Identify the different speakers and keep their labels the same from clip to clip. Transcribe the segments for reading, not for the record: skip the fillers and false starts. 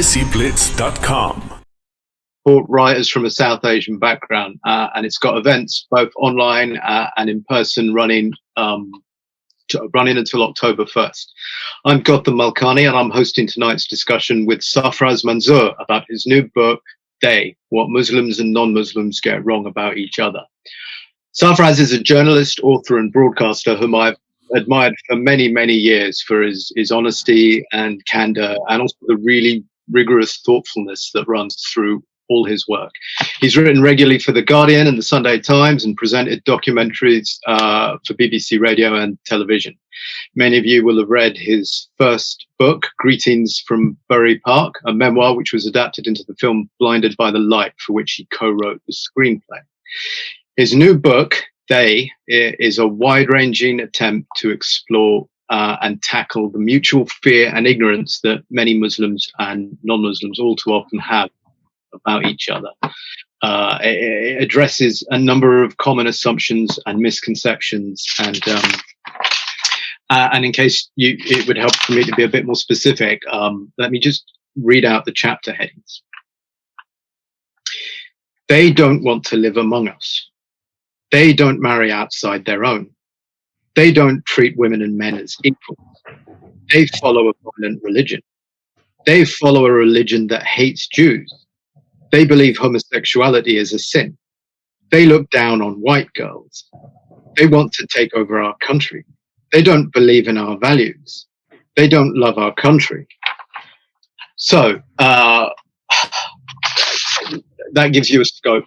Speaker 1: DESIblitz.com.
Speaker 2: Writers from a South Asian background, and it's got events both online and in person running until October 1st. I'm Gautam Malkani, and I'm hosting tonight's discussion with Sarfraz Manzoor about his new book, They, What Muslims and Non-Muslims Get Wrong About Each Other. Sarfraz is a journalist, author and broadcaster whom I've admired for many, many years for his honesty and candor, and also the really rigorous thoughtfulness that runs through all his work. He's written regularly for The Guardian and The Sunday Times and presented documentaries for BBC Radio and television. Many of you will have read his first book, Greetings from Bury Park, a memoir which was adapted into the film Blinded by the Light, for which he co-wrote the screenplay. His new book, They, is a wide-ranging attempt to explore and tackle the mutual fear and ignorance that many Muslims and non-Muslims all too often have about each other. It addresses a number of common assumptions and misconceptions, and in case it would help for me to be a bit more specific, let me just read out the chapter headings. They don't want to live among us. They don't marry outside their own. They don't treat women and men as equal. They follow a violent religion. They follow a religion that hates Jews. They believe homosexuality is a sin. They look down on white girls. They want to take over our country. They don't believe in our values. They don't love our country. So that gives you a scope.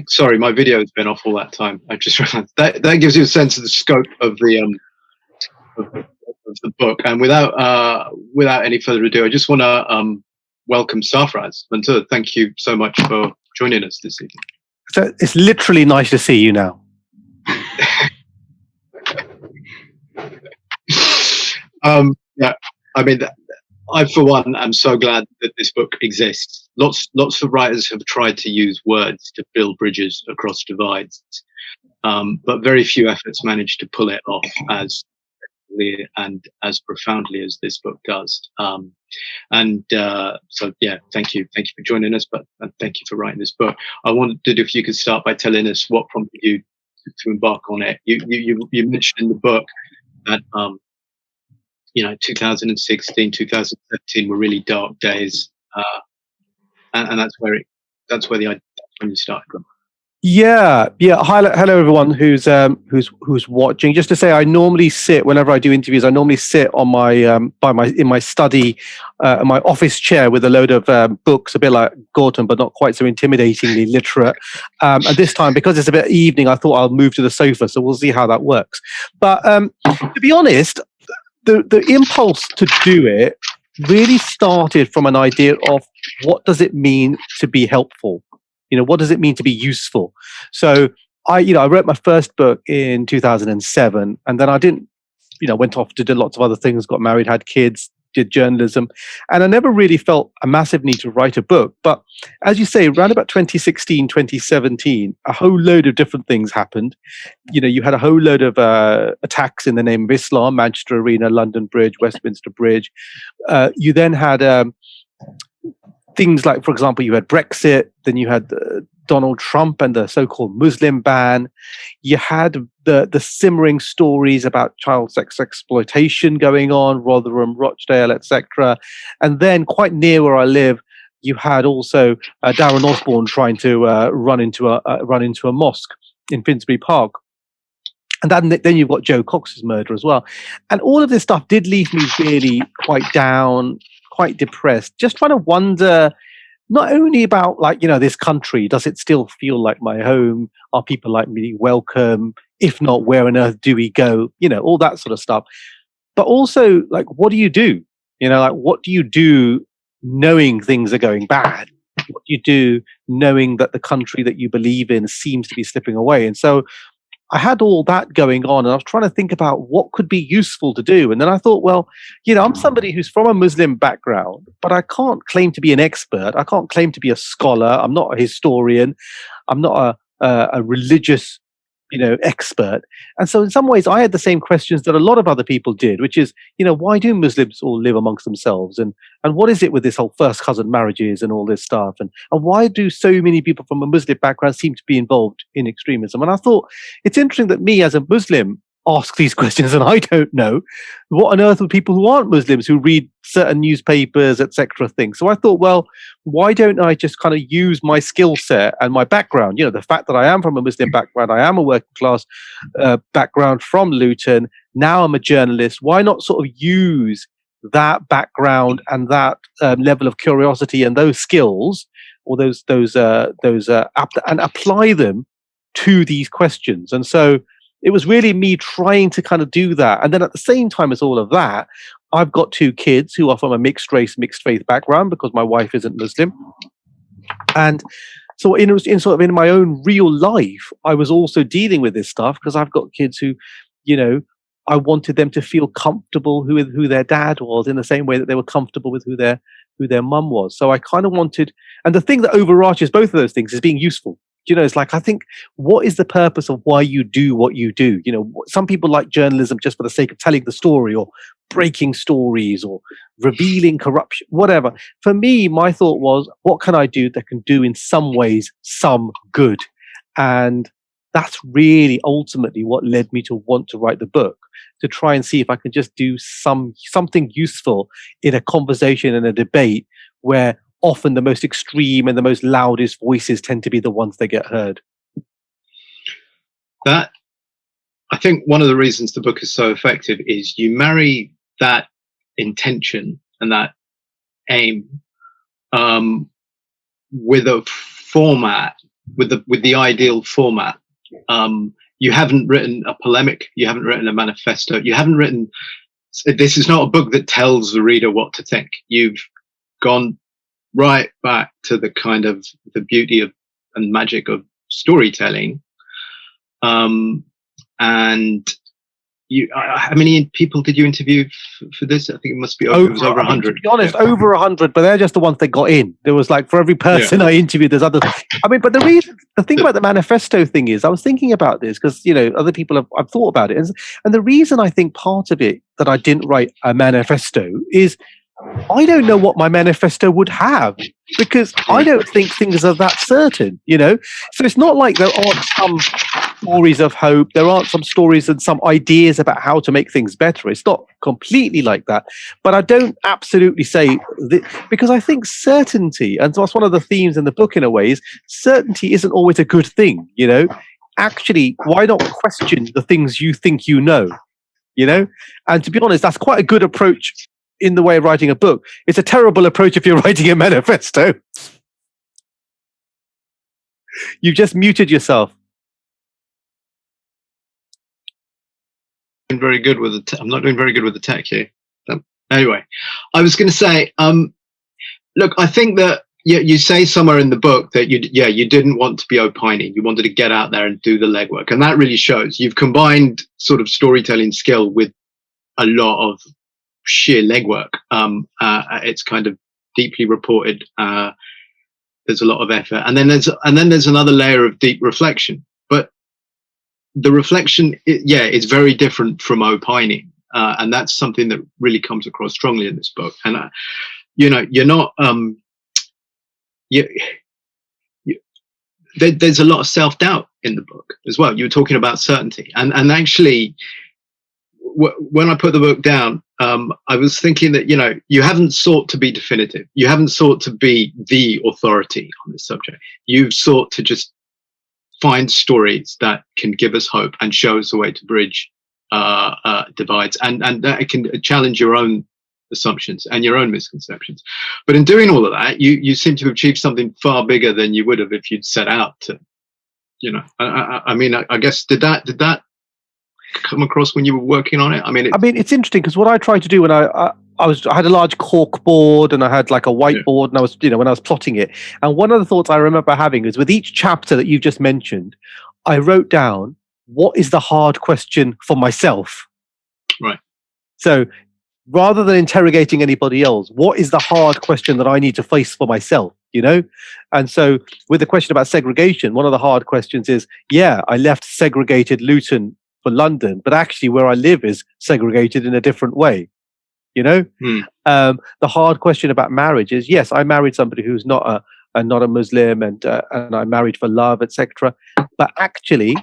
Speaker 2: Sorry, my video has been off all that time. I just realized that gives you a sense of the scope of the book. And without any further ado, I just want to welcome Sarfraz Manzoor. Thank you so much for joining us this evening.
Speaker 3: So it's literally nice to see you now.
Speaker 2: Yeah, I mean, I, for one, am so glad that this book exists. Lots of writers have tried to use words to build bridges across divides, but very few efforts manage to pull it off as and as profoundly as this book does. So yeah, thank you for joining us, but thank you for writing this book. I wondered if you could start by telling us what prompted you to embark on it. You mentioned in the book that 2016, 2017 were really dark days, and that's when you started.
Speaker 3: Yeah. Hello, everyone who's watching. Just to say, I normally sit whenever I do interviews. I normally sit on my in my study, my office chair with a load of books, a bit like Gautam, but not quite so intimidatingly literate. And this time, because it's a bit evening, I thought I'll move to the sofa. So we'll see how that works. But to be honest, the impulse to do it really started from an idea of what does it mean to be helpful? What does it mean to be useful? So I wrote my first book in 2007, and then I didn't, went off to do lots of other things, got married, had kids, did journalism, and I never really felt a massive need to write a book. But as you say, around about 2016, 2017, a whole load of different things happened. You had a whole load of attacks in the name of Islam, Manchester Arena, London Bridge, Westminster Bridge. You then had things like, for example, you had Brexit, then you had Donald Trump and the so-called Muslim ban. You had the simmering stories about child sex exploitation going on, Rotherham, Rochdale, etc. And then quite near where I live, you had also Darren Osborne trying to run into a mosque in Finsbury Park. And then you've got Joe Cox's murder as well. And all of this stuff did leave me really quite down, quite depressed, just trying to wonder not only about this country, does it still feel like my home? Are people like me welcome? If not, where on earth do we go? All that sort of stuff. But also, what do you do? What do you do knowing things are going bad? What do you do knowing that the country that you believe in seems to be slipping away? And so I had all that going on, and I was trying to think about what could be useful to do. And then I thought, well, I'm somebody who's from a Muslim background, but I can't claim to be an expert. I can't claim to be a scholar. I'm not a historian. I'm not a religious expert. And so in some ways I had the same questions that a lot of other people did, which is, why do Muslims all live amongst themselves? And what is it with this whole first cousin marriages and all this stuff? And why do so many people from a Muslim background seem to be involved in extremism? And I thought it's interesting that me as a Muslim ask these questions and I don't know what on earth would people who aren't Muslims, who read certain newspapers, etc. think. So I thought, well, why don't I just kind of use my skill set and my background, the fact that I am from a Muslim background, I am a working class background from Luton, now I'm a journalist, why not sort of use that background and that level of curiosity and those skills or those and apply them to these questions? And so it was really me trying to kind of do that. And then at the same time as all of that, I've got 2 kids who are from a mixed race, mixed faith background because my wife isn't Muslim. And so in my own real life, I was also dealing with this stuff because I've got kids who, I wanted them to feel comfortable with who their dad was in the same way that they were comfortable with who their mum was. So I kind of wanted, and the thing that overarches both of those things is being useful. It's like, I think, what is the purpose of why you do what you do? Some people like journalism just for the sake of telling the story or breaking stories or revealing corruption, whatever. For me, my thought was, what can I do that can do in some ways some good? And that's really ultimately what led me to want to write the book, to try and see if I could just do something useful in a conversation and a debate where often the most extreme and the most loudest voices tend to be the ones that get heard.
Speaker 2: That, I think one of the reasons the book is so effective is you marry that intention and that aim with a format, with the ideal format. You haven't written a polemic, you haven't written a manifesto, this is not a book that tells the reader what to think. You've gone right back to the kind of the beauty of and magic of storytelling. And how many people did you interview for this? I think it must be over 100.
Speaker 3: To be honest, over 100, but they're just the ones that got in. There was like, for every person I interviewed, there's others. But the thing about the manifesto thing is, I was thinking about this because, other people I've thought about it. And the reason I think part of it that I didn't write a manifesto is I don't know what my manifesto would have because I don't think things are that certain, So it's not like there aren't some stories of hope. There aren't some stories and some ideas about how to make things better. It's not completely like that. But I don't absolutely say that, because I think certainty, and that's one of the themes in the book in a way, is certainty isn't always a good thing, Actually, why not question the things you think you know? And to be honest, that's quite a good approach in the way of writing a book. It's a terrible approach if you're writing a manifesto. You've just muted yourself.
Speaker 2: I'm not doing very good with the tech here. Anyway, I was going to say, look, I think that you say somewhere in the book that you didn't want to be opining. You wanted to get out there and do the legwork, and that really shows. You've combined sort of storytelling skill with a lot of sheer legwork. It's kind of deeply reported. There's a lot of effort, and then there's another layer of deep reflection. But the reflection, is very different from opining, and that's something that really comes across strongly in this book. And you're not. There's a lot of self-doubt in the book as well. You were talking about certainty, and actually, when I put the book down, I was thinking that, you haven't sought to be definitive. You haven't sought to be the authority on this subject. You've sought to just find stories that can give us hope and show us a way to bridge divides, and that can challenge your own assumptions and your own misconceptions. But in doing all of that, you seem to have achieved something far bigger than you would have if you'd set out to, I guess, did that come across when you were working on it? It's
Speaker 3: interesting because what I tried to do when I had a large cork board and I had like a whiteboard, and I was, when I was plotting it. And one of the thoughts I remember having is with each chapter that you've just mentioned, I wrote down, what is the hard question for myself?
Speaker 2: Right.
Speaker 3: So rather than interrogating anybody else, what is the hard question that I need to face for myself? you know? And so with the question about segregation, one of the hard questions is, yeah, I left segregated Luton for London, but actually where I live is segregated in a different way, you know? The hard question about marriage is, yes, I married somebody who's not a Muslim, and I married for love, etc. But actually,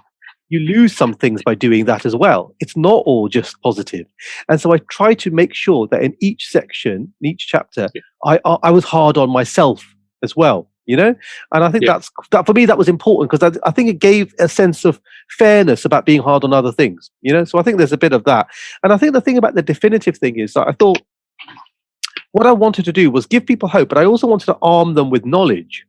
Speaker 3: you lose some things by doing that as well. It's not all just positive. And so I try to make sure that in each section, in each chapter, I was hard on myself as well, you know? And I think that for me, that was important, because I think it gave a sense of fairness about being hard on other things, you know? So I think there's a bit of that. And I think the thing about the definitive thing is that I thought what I wanted to do was give people hope, but I also wanted to arm them with knowledge.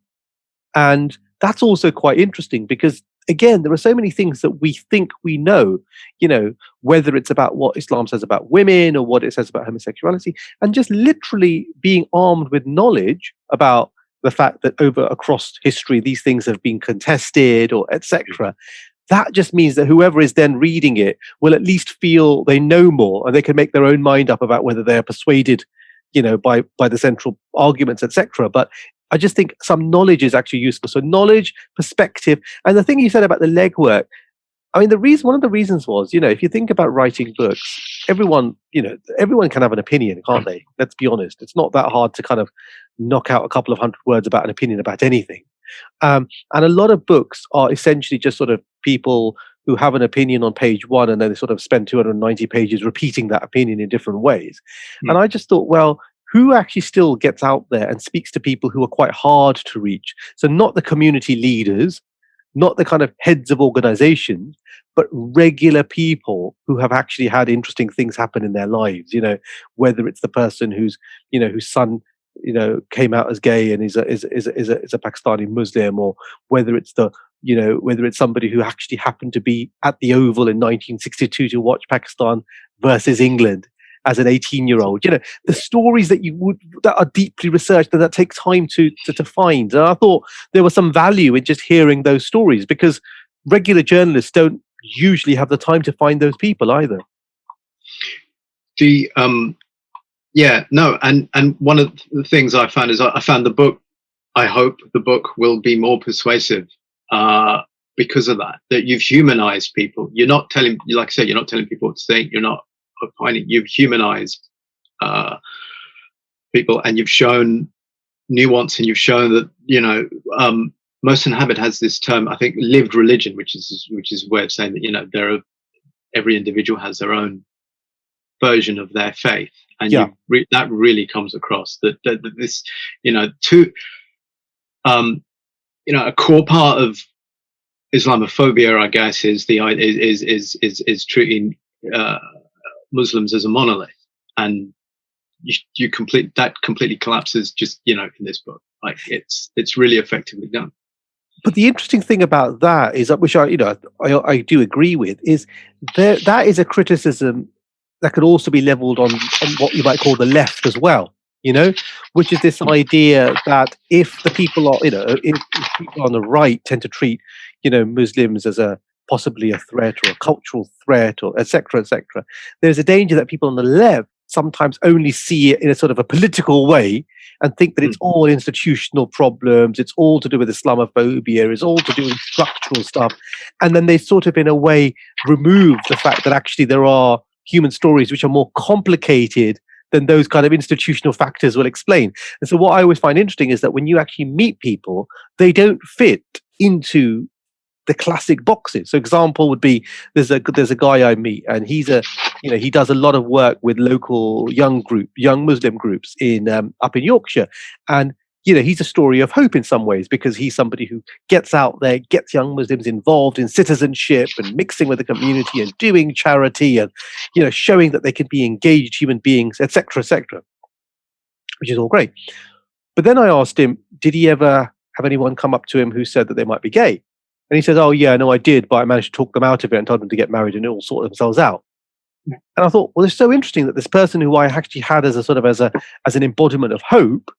Speaker 3: And that's also quite interesting, because again, there are so many things that we think we know, you know, whether it's about what Islam says about women or what it says about homosexuality, and just literally being armed with knowledge about the fact that across history, these things have been contested or etc. That just means that whoever is then reading it will at least feel they know more, and they can make their own mind up about whether they're persuaded, you know, by the central arguments, etc. But I just think some knowledge is actually useful. So knowledge, perspective, and the thing you said about the legwork. I mean, one of the reasons was, you know, if you think about writing books, everyone can have an opinion, can't they? Let's be honest. It's not that hard to kind of knock out a couple of hundred words about an opinion about anything. And a lot of books are essentially just sort of people who have an opinion on page one, and then they sort of spend 290 pages repeating that opinion in different ways. And I just thought, well, who actually still gets out there and speaks to people who are quite hard to reach? So not the community leaders, not the kind of heads of organizations, but regular people who have actually had interesting things happen in their lives, you know, whether it's the person whose son, you know, came out as gay and is a Pakistani Muslim, or whether it's somebody who actually happened to be at the Oval in 1962 to watch Pakistan versus England as an 18-year-old, you know, the stories that are deeply researched and that take time to find. And I thought there was some value in just hearing those stories, because regular journalists don't usually have the time to find those people either.
Speaker 2: And one of the things I found is I found the book, I hope the book will be more persuasive because of that you've humanized people. You're not telling, like I said, you're not telling people what to think. You're not opining. You've humanized people, and you've shown nuance, and you've shown that, you know, Mohsen Hamid has this term, I think, lived religion, which is a way of saying that, you know, every individual has their own version of their faith, and that really comes across that this, you know, a core part of Islamophobia, I guess, is treating Muslims as a monolith, and that completely collapses just, you know, in this book. Like it's really effectively done.
Speaker 3: But the interesting thing about that is, which I do agree with, is that is a criticism that could also be leveled on what you might call the left as well, you know, which is this idea that if the people are, you know, if people on the right tend to treat, you know, Muslims as possibly a threat or a cultural threat, or et cetera, there's a danger that people on the left sometimes only see it in a sort of a political way and think that it's all institutional problems, it's all to do with Islamophobia, it's all to do with structural stuff. And then they sort of, in a way, remove the fact that actually there are human stories which are more complicated than those kind of institutional factors will explain. And so what I always find interesting is that when you actually meet people, they don't fit into the classic boxes. So example would be, there's a guy I meet, and he does a lot of work with local young Muslim groups up in Yorkshire, and you know, he's a story of hope in some ways, because he's somebody who gets out there, gets young Muslims involved in citizenship and mixing with the community and doing charity, and you know, showing that they can be engaged human beings, etc., which is all great. But then I asked him, did he ever have anyone come up to him who said that they might be gay? And he says, oh yeah, no, I did, but I managed to talk them out of it and told them to get married, and it all sort themselves out. Yeah. And I thought, well, it's so interesting that this person who I actually had as an embodiment of hope,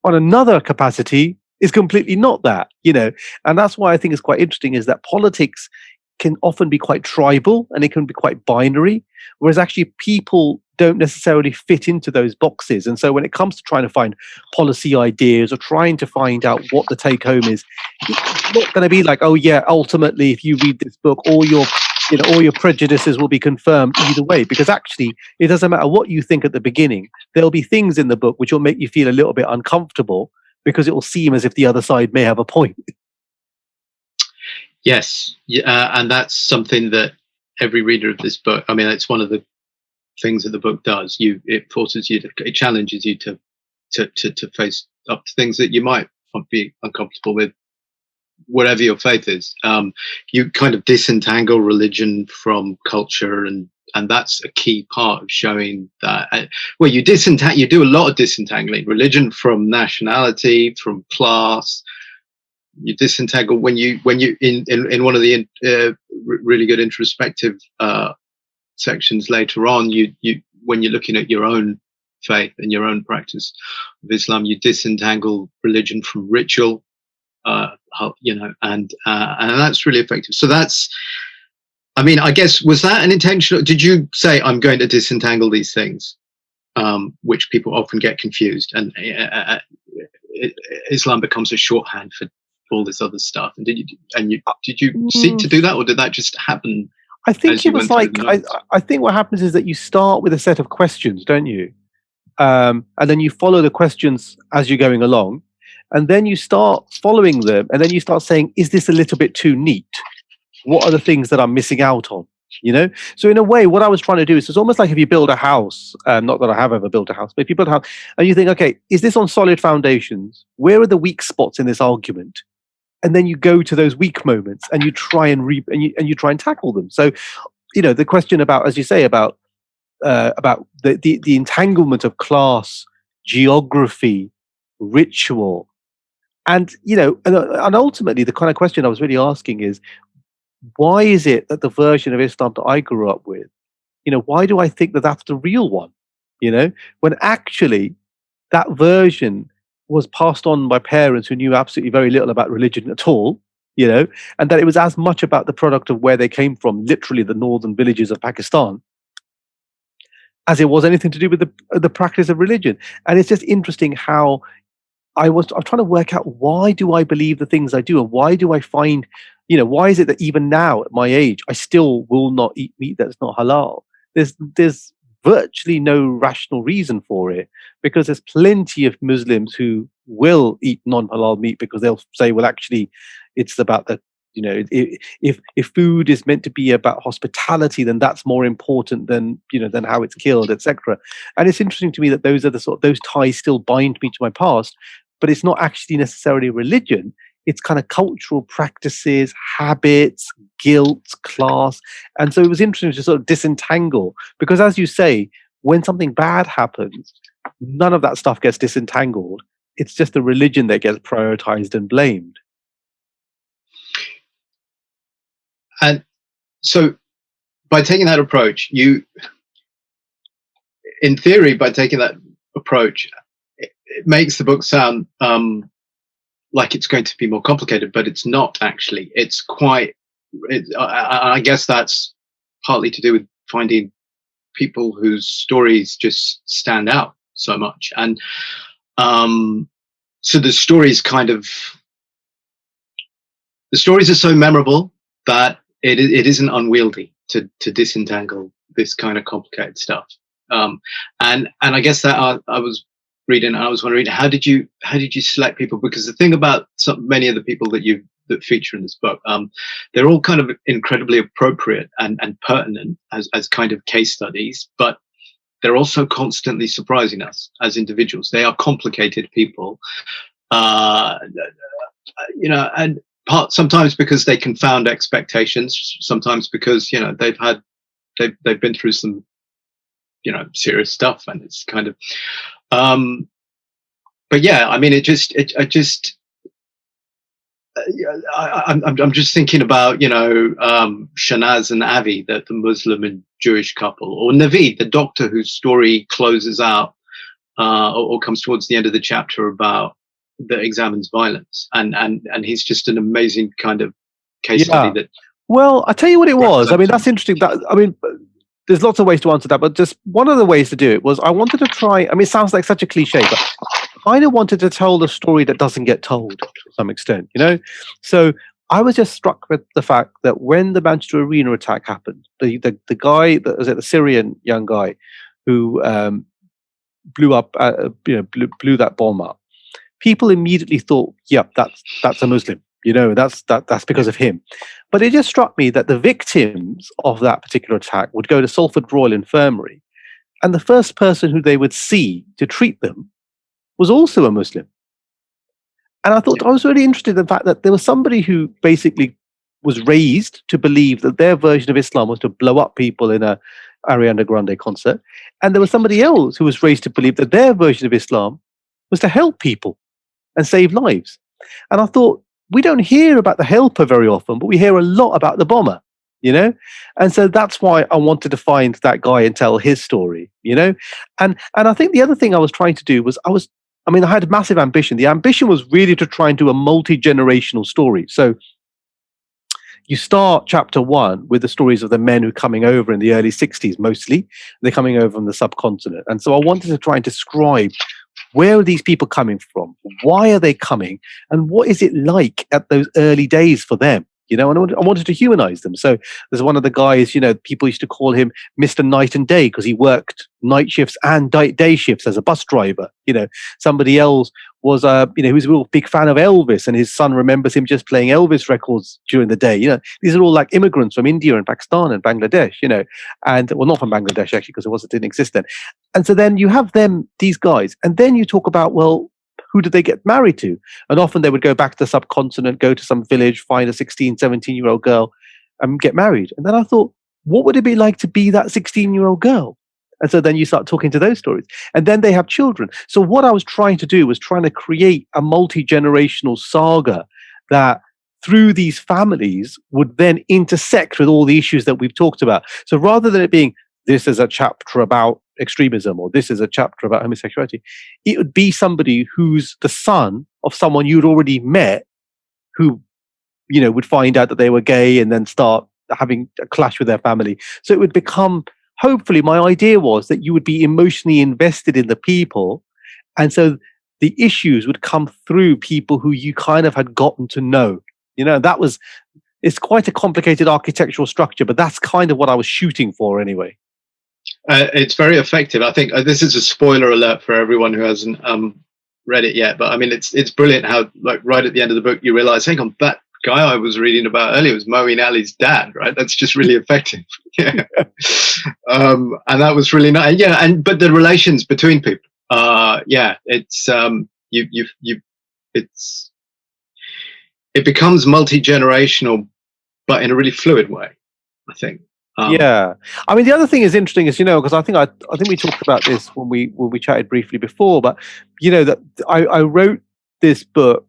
Speaker 3: on another capacity, is completely not that, you know. And that's why I think it's quite interesting, is that politics can often be quite tribal and it can be quite binary, whereas actually people don't necessarily fit into those boxes. And so when it comes to trying to find policy ideas or trying to find out what the take home is, it's not going to be like, oh yeah, ultimately, if you read this book, all your prejudices will be confirmed either way, because actually it doesn't matter what you think at the beginning. There'll be things in the book which will make you feel a little bit uncomfortable because it will seem as if the other side may have a point.
Speaker 2: Yes, and that's something that every reader of this book, I mean, it's one of the things that the book does. It forces you it challenges you to face up to things that you might be uncomfortable with, whatever your faith is. You kind of disentangle religion from culture, and that's a key part of showing that. Well, you do a lot of disentangling religion from nationality, from class. You disentangle when you in one of the really good introspective sections later on. You when you're looking at your own faith and your own practice of Islam, you disentangle religion from ritual. And that's really effective. So that's, I mean, I guess, was that an intentional? Did you say, I'm going to disentangle these things, which people often get confused, and Islam becomes a shorthand for all this other stuff? And did you seek to do that, or did that just happen?
Speaker 3: I think it was like, I think what happens is that you start with a set of questions, don't you? And then you follow the questions as you're going along. And then you start following them, and then you start saying, is this a little bit too neat? What are the things that I'm missing out on? So in a way, what I was trying to do is, it's almost like if you build a house, not that I have ever built a house, but if you build a house and you think, okay, is this on solid foundations? Where are the weak spots in this argument? And then you go to those weak moments and you try and you try and tackle them. So, the question about, as you say, about the entanglement of class, geography, ritual, and ultimately the kind of question I was really asking is, why is it that the version of Islam that I grew up with, why do I think that that's the real one? When actually that version was passed on by parents who knew absolutely very little about religion at all, and that it was as much about the product of where they came from, literally the northern villages of Pakistan, as it was anything to do with the practice of religion. And it's just interesting how I'm trying to work out, why do I believe the things I do, and why do I find, why is it that even now at my age I still will not eat meat that's not halal? There's virtually no rational reason for it, because there's plenty of Muslims who will eat non-halal meat because they'll say, well, actually, it's about the, if food is meant to be about hospitality, then that's more important than how it's killed, etc. And it's interesting to me that those are those ties still bind me to my past, but it's not actually necessarily religion. It's kind of cultural practices, habits, guilt, class. And so it was interesting to sort of disentangle, because as you say, when something bad happens, none of that stuff gets disentangled. It's just the religion that gets prioritized and blamed.
Speaker 2: And so by taking that approach, in theory, by taking that approach, it makes the book sound like it's going to be more complicated, but it's not actually. It's quite, I guess that's partly to do with finding people whose stories just stand out so much. And so the stories are so memorable that it isn't unwieldy to disentangle this kind of complicated stuff. And I guess that I was reading, and I was wondering, how did you select people? Because the thing about many of the people that feature in this book, they're all kind of incredibly appropriate and pertinent as kind of case studies, but they're also constantly surprising us as individuals. They are complicated people, and sometimes because they confound expectations, sometimes because they've been through some serious stuff, and it's kind of but yeah, I mean, I'm just thinking about Shanaz and Avi, the Muslim and Jewish couple, or Naveed, the doctor whose story closes out or comes towards the end of the chapter that examines violence, and he's just an amazing kind of case study. That,
Speaker 3: well, I tell you what it was. I mean, that's interesting. there's lots of ways to answer that, but just one of the ways to do it was I wanted to try. I mean, it sounds like such a cliche, but I kind of wanted to tell the story that doesn't get told to some extent, So I was just struck with the fact that when the Manchester Arena attack happened, the guy, the Syrian young guy who blew up, blew that bomb up, people immediately thought, "Yep, that's a Muslim." That's because of him. But it just struck me that the victims of that particular attack would go to Salford Royal Infirmary, and the first person who they would see to treat them was also a Muslim. And I thought I was really interested in the fact that there was somebody who basically was raised to believe that their version of Islam was to blow up people in a Ariana Grande concert, and there was somebody else who was raised to believe that their version of Islam was to help people and save lives. And I thought, we don't hear about the helper very often, but we hear a lot about the bomber, And so that's why I wanted to find that guy and tell his story, And I think the other thing I was trying to do was I had massive ambition. The ambition was really to try and do a multi-generational story. So you start chapter 1 with the stories of the men who are coming over in the early 60s, mostly. They're coming over from the subcontinent. And so I wanted to try and describe, where are these people coming from? Why are they coming? And what is it like at those early days for them? And I wanted to humanize them. So there's one of the guys, people used to call him Mr. Night and Day because he worked night shifts and day shifts as a bus driver. Somebody else was, he was a real big fan of Elvis, and his son remembers him just playing Elvis records during the day. These are all like immigrants from India and Pakistan and Bangladesh, and well, not from Bangladesh actually, because it didn't exist then. And so then you have these guys, and then you talk about, well, who did they get married to? And often they would go back to the subcontinent, go to some village, find a 16, 17-year-old girl and get married. And then I thought, what would it be like to be that 16-year-old girl? And so then you start talking to those stories. And then they have children. So what I was trying to do was trying to create a multi-generational saga that through these families would then intersect with all the issues that we've talked about. So rather than it being, this is a chapter about extremism, or this is a chapter about homosexuality, it would be somebody who's the son of someone you'd already met who, would find out that they were gay and then start having a clash with their family. So it would become, hopefully my idea was that you would be emotionally invested in the people. And so the issues would come through people who you kind of had gotten to know. It's quite a complicated architectural structure, but that's kind of what I was shooting for anyway.
Speaker 2: It's very effective. I think this is a spoiler alert for everyone who hasn't read it yet. But I mean, it's brilliant how, like, right at the end of the book, you realize, hang on, that guy I was reading about earlier was Moeen Ali's dad, right? That's just really effective. Yeah. And that was really nice. Yeah, but the relations between people, it's it becomes multi-generational, but in a really fluid way, I think.
Speaker 3: Yeah, I mean, the other thing is interesting is, because I think we talked about this when we chatted briefly before, but that I wrote this book.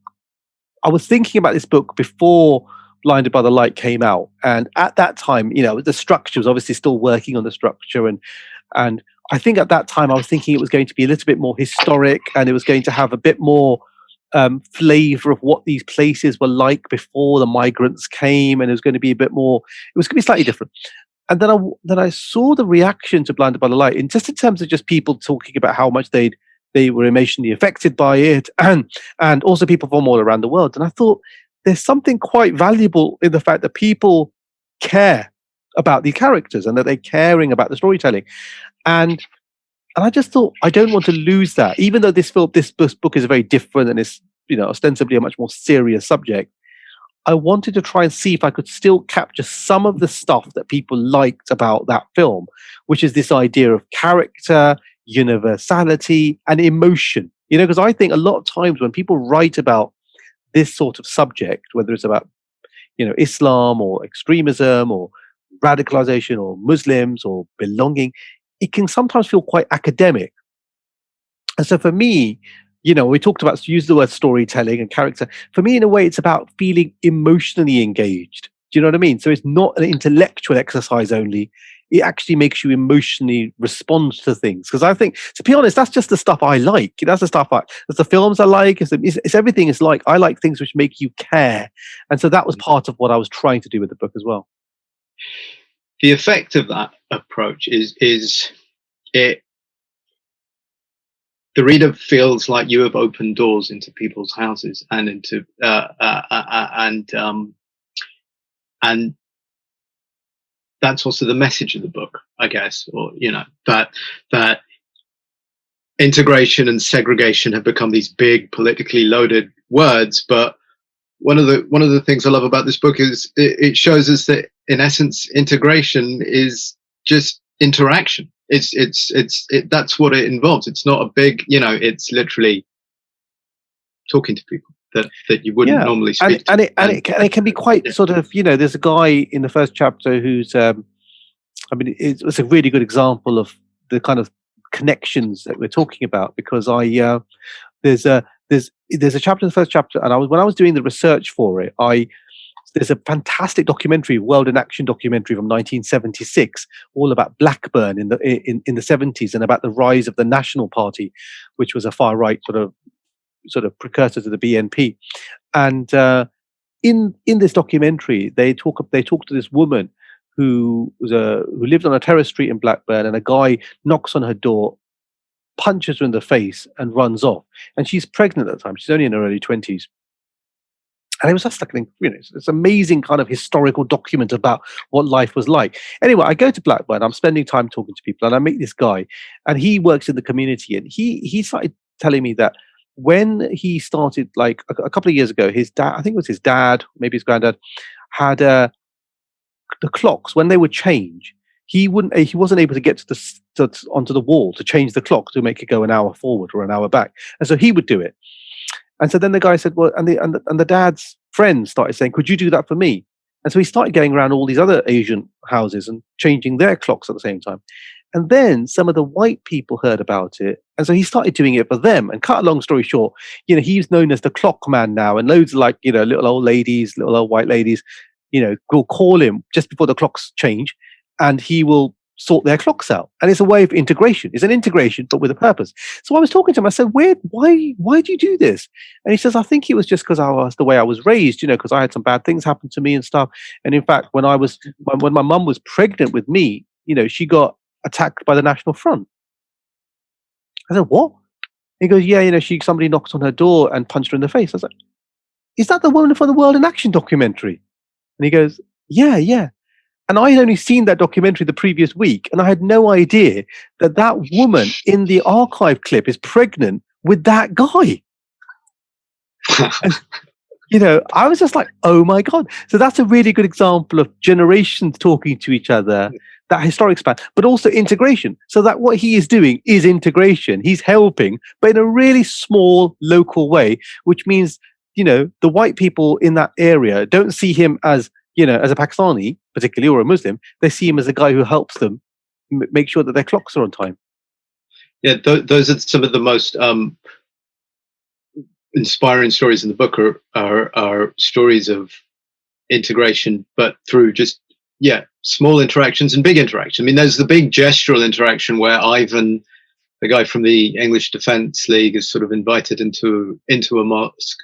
Speaker 3: I was thinking about this book before Blinded by the Light came out, and at that time, the structure was obviously still working on the structure, and I think at that time I was thinking it was going to be a little bit more historic, and it was going to have a bit more flavor of what these places were like before the migrants came, and it was going to be a bit more. It was going to be slightly different. And then I saw the reaction to Blinded by the Light, in terms of just people talking about how much they were emotionally affected by it, and also people from all around the world. And I thought there's something quite valuable in the fact that people care about the characters and that they're caring about the storytelling. And I just thought, I don't want to lose that, even though this book is very different and it's ostensibly a much more serious subject. I wanted to try and see if I could still capture some of the stuff that people liked about that film, which is this idea of character, universality, and emotion. Because I think a lot of times when people write about this sort of subject, whether it's about, Islam or extremism or radicalization or Muslims or belonging, it can sometimes feel quite academic. And so for me, we talked about, use the word storytelling and character. For me, in a way, it's about feeling emotionally engaged. Do you know what I mean? So it's not an intellectual exercise only. It actually makes you emotionally respond to things. Because I think, to be honest, that's just the stuff I like. That's the stuff that's the films I like. It's everything is like, I like things which make you care. And so that was part of what I was trying to do with the book as well.
Speaker 2: The effect of that approach is it. The reader feels like you have opened doors into people's houses and into and that's also the message of the book, I guess, or that integration and segregation have become these big politically loaded words. But one of the things I love about this book is it shows us that in essence integration is just interaction. That's what it involves. It's not a big, it's literally talking to people that you wouldn't normally speak to.
Speaker 3: And it can be quite sort of, there's a guy in the first chapter who's it's a really good example of the kind of connections that we're talking about, because there's a chapter in the first chapter, and when I was doing the research for it, there's a fantastic documentary, World in Action documentary from 1976, all about Blackburn in the 70s, and about the rise of the National Party, which was a far right sort of precursor to the BNP. And in this documentary, they talk to this woman who lived on a terrace street in Blackburn, and a guy knocks on her door, punches her in the face, and runs off. And she's pregnant at the time; she's only in her early 20s. And it was just like this amazing kind of historical document about what life was like. Anyway, I go to Blackburn. I'm spending time talking to people, and I meet this guy, and he works in the community, and he started telling me that when he started, like a couple of years ago, his dad, I think it was his dad, maybe his granddad, had the clocks, when they would change, he wasn't able to get onto the wall to change the clock to make it go an hour forward or an hour back, and so he would do it. And so then the guy said, well, and the dad's friends started saying, could you do that for me? And so he started going around all these other Asian houses and changing their clocks at the same time. And then some of the white people heard about it, and so he started doing it for them. And cut a long story short, he's known as the clock man now, and loads of little old ladies, little old white ladies, will call him just before the clocks change, and he will sort their clocks out. And it's a way of integration. It's an integration, but with a purpose. So I was talking to him. I said, why do you do this? And he says, I think it was just because I was the way I was raised, because I had some bad things happen to me and stuff. And in fact, when my mum was pregnant with me, she got attacked by the National Front. I said, what? He goes, yeah, somebody knocked on her door and punched her in the face. I was like, is that the woman from the World in Action documentary? And he goes, yeah. And I had only seen that documentary the previous week, and I had no idea that woman in the archive clip is pregnant with that guy. And, I was just like, oh my God. So that's a really good example of generations talking to each other, that historic span, but also integration. So that what he is doing is integration. He's helping, but in a really small local way, which means, the white people in that area don't see him as a Pakistani, particularly, or a Muslim. They see him as a guy who helps them make sure that their clocks are on time.
Speaker 2: Yeah, those are some of the most inspiring stories in the book. Are stories of integration, but through just small interactions and big interaction. I mean, there's the big gestural interaction where Ivan, the guy from the English Defence League, is sort of invited into a mosque.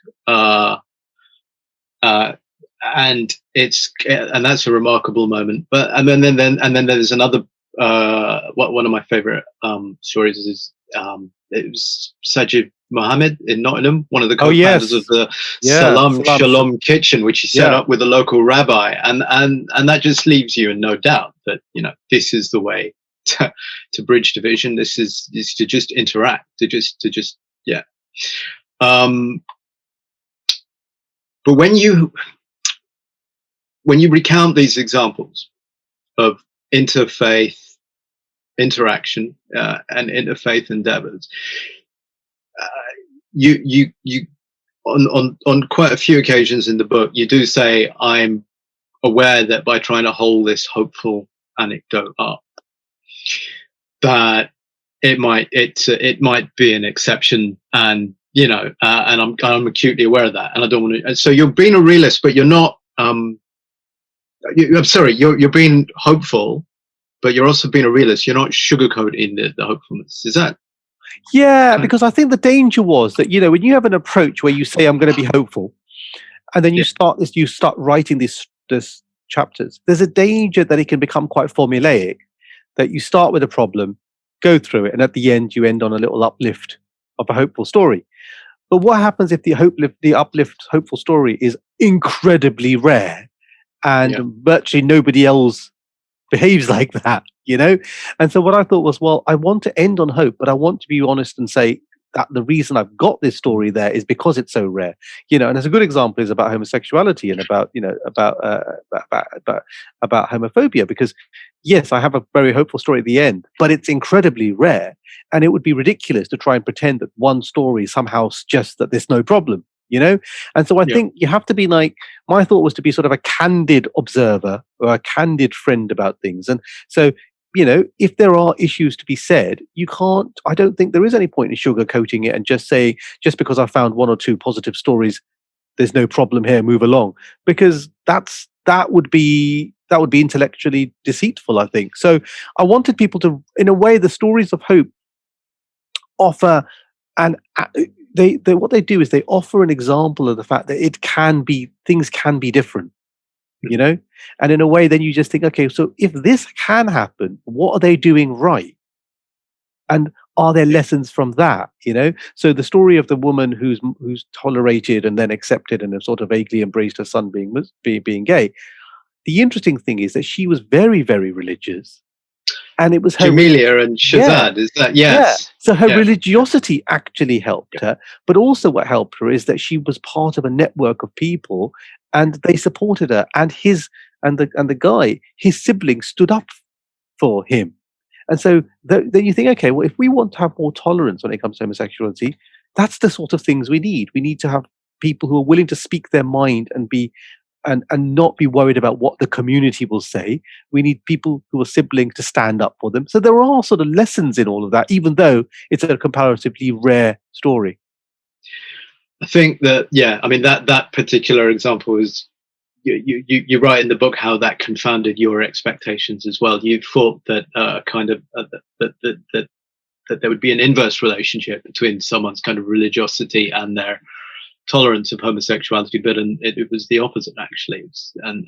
Speaker 2: And that's a remarkable moment. But and then there's another one of my favorite stories is it was Sajid Mohammed in Nottingham, one of the co-founders of the Salam Shalom Kitchen, which he set up with a local rabbi, and that just leaves you in no doubt that this is the way to bridge division. This is to just interact, to just but when you recount these examples of interfaith interaction and interfaith endeavors, you on quite a few occasions in the book, you do say, I'm aware that by trying to hold this hopeful anecdote up, that it might be an exception, and and I'm acutely aware of that, and I don't want to. So you're being a realist, but you're not. I'm sorry, you're being hopeful, but you're also being a realist. You're not sugarcoating the hopefulness. Is that?
Speaker 3: Yeah, because I think the danger was that when you have an approach where you say I'm going to be hopeful, and then you start writing these chapters, there's a danger that it can become quite formulaic. that you start with a problem, go through it, and at the end you end on a little uplift of a hopeful story. But what happens if the uplift, hopeful story is incredibly rare and virtually nobody else behaves like that, you know? And so what I thought was, well, I want to end on hope, but I want to be honest and say that the reason I've got this story there is because it's so rare, you know. And as a good example is about homosexuality and about, you know, about homophobia, because yes, I have a very hopeful story at the end, but it's incredibly rare. And it would be ridiculous to try and pretend that one story somehow suggests that there's no problem, you know? And so I think you have to be like, my thought was to be sort of a candid observer or a candid friend about things. And so, you know, if there are issues to be said, I don't think there is any point in sugarcoating it and just say, just because I found one or two positive stories, there's no problem here, move along. Because that would be intellectually deceitful, I think. So I wanted people to, in a way, the stories of hope offer what they do is they offer an example of the fact that things can be different, you know? And in a way, then you just think, okay, so if this can happen, what are they doing right? And are there lessons from that, you know? So the story of the woman who's tolerated and then accepted and sort of vaguely embraced her son being gay. The interesting thing is that she was very, very religious. And it was her
Speaker 2: Jamelia and Shazad, is that? Yes.
Speaker 3: Yeah. So her religiosity actually helped her. But also what helped her is that she was part of a network of people and they supported her. And the guy, his siblings stood up for him. And so then you think, okay, well, if we want to have more tolerance when it comes to homosexuality, that's the sort of things we need. We need to have people who are willing to speak their mind and not be worried about what the community will say. We need people who are siblings to stand up for them. So there are sort of lessons in all of that, even though it's a comparatively rare story.
Speaker 2: I think that, I mean, that particular example is, you write in the book how that confounded your expectations as well. You thought that that there would be an inverse relationship between someone's kind of religiosity and their tolerance of homosexuality, but it was the opposite actually, and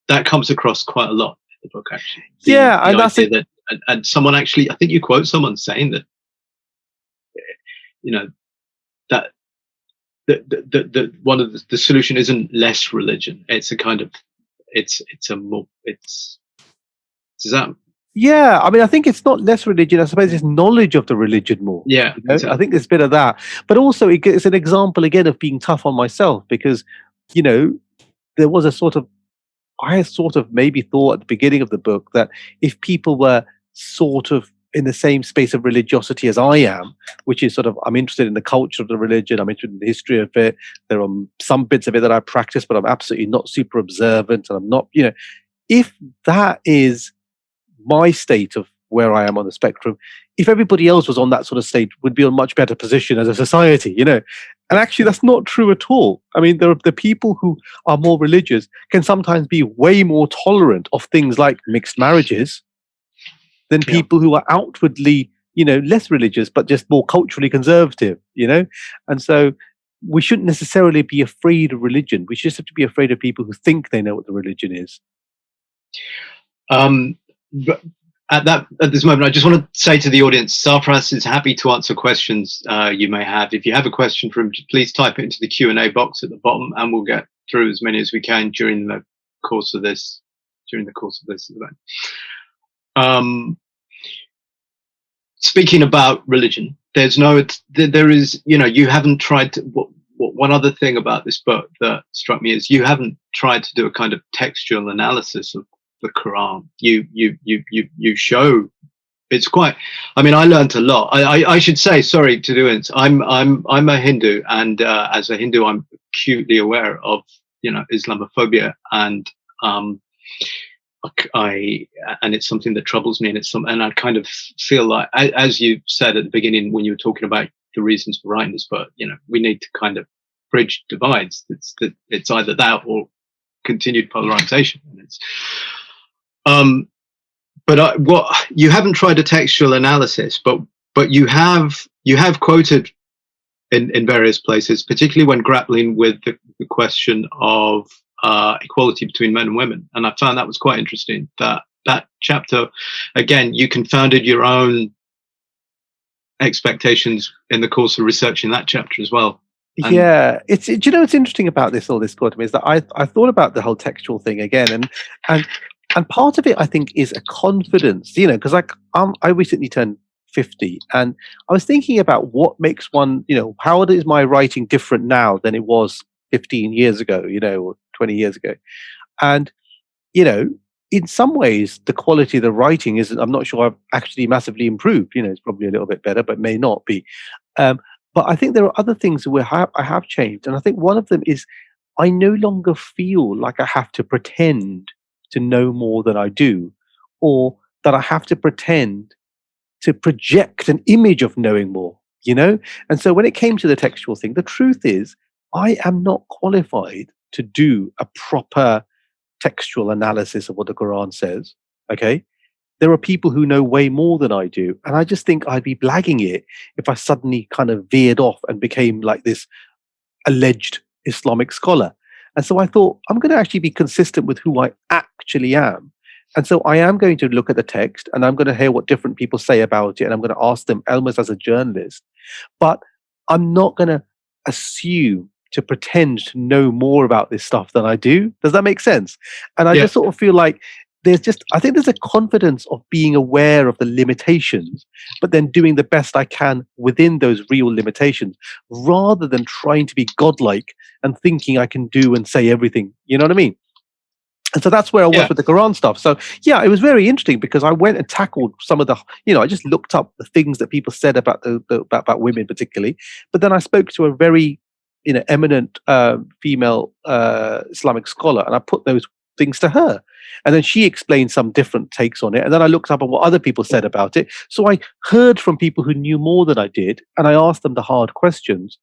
Speaker 2: that comes across quite a lot in the book actually. And that's it. And someone actually, I think you quote someone saying that, you know, that the one of the solution isn't less religion. It's a kind of does that?
Speaker 3: Yeah, I mean, I think it's not less religion. I suppose it's knowledge of the religion more.
Speaker 2: Yeah,
Speaker 3: you know? Exactly. I think there's a bit of that. But also, it's an example, again, of being tough on myself because, you know, there was I sort of maybe thought at the beginning of the book that if people were sort of in the same space of religiosity as I am, which is sort of, I'm interested in the culture of the religion, I'm interested in the history of it. There are some bits of it that I practice, but I'm absolutely not super observant. And I'm not, you know, if that is my state of where I am on the spectrum, if everybody else was on that sort of state, would be in a much better position as a society, you know. And actually that's not true at all. I mean, the people who are more religious can sometimes be way more tolerant of things like mixed marriages than people who are outwardly, you know, less religious but just more culturally conservative, you know. And so we shouldn't necessarily be afraid of religion. We just have to be afraid of people who think they know what the religion is.
Speaker 2: But at this moment, I just want to say to the audience, Sarfraz is happy to answer questions you may have. If you have a question for him, please type it into the Q&A box at the bottom, and we'll get through as many as we can during the course of this event. Speaking about religion, there is, you know, you haven't tried to. One other thing about this book that struck me is you haven't tried to do a kind of textual analysis of the Quran. You show it's quite. I mean, I learned a lot. I should say, sorry to do it. I'm a Hindu, and as a Hindu, I'm acutely aware of, you know, Islamophobia, and it's something that troubles me, and I kind of feel like, as you said at the beginning when you were talking about the reasons for writing this book, you know, we need to kind of bridge divides. It's either that or continued polarization. And it's but what you haven't tried a textual analysis, but you have quoted in various places, particularly when grappling with the question of equality between men and women, and I found that was quite interesting. That that chapter, again, you confounded your own expectations in the course of researching that chapter as well.
Speaker 3: Yeah, do you know what's interesting about all this, Gautam, is that I thought about the whole textual thing again, and part of it I think is a confidence, because I recently turned 50, and I was thinking about what makes one, how is my writing different now than it was 15 years ago, or 20 years ago, and in some ways the quality of the writing isn't. I'm not sure I've actually massively improved. It's probably a little bit better, but may not be. But I think there are other things where I have changed. And I think one of them is I no longer feel like I have to pretend to know more than I do, or that I have to pretend to project an image of knowing more, And so when it came to the textual thing, the truth is I am not qualified to do a proper textual analysis of what the Quran says. Okay. There are people who know way more than I do. And I just think I'd be blagging it if I suddenly kind of veered off and became like this alleged Islamic scholar. And so I thought, I'm going to actually be consistent with who I actually am. And so I am going to look at the text and I'm going to hear what different people say about it. And I'm going to ask them almost as a journalist. But I'm not going to assume to pretend to know more about this stuff than I do. Does that make sense? And I just sort of feel like I think there's a confidence of being aware of the limitations, but then doing the best I can within those real limitations, rather than trying to be godlike and thinking I can do and say everything. You know what I mean? And so that's where I was with the Quran stuff. So yeah, it was very interesting because I went and tackled some of the, I just looked up the things that people said about about women particularly, but then I spoke to a very, eminent female Islamic scholar, and I put those things to her, and then she explained some different takes on it, and then I looked up on what other people said about it. So I heard from people who knew more than I did, and I asked them the hard questions,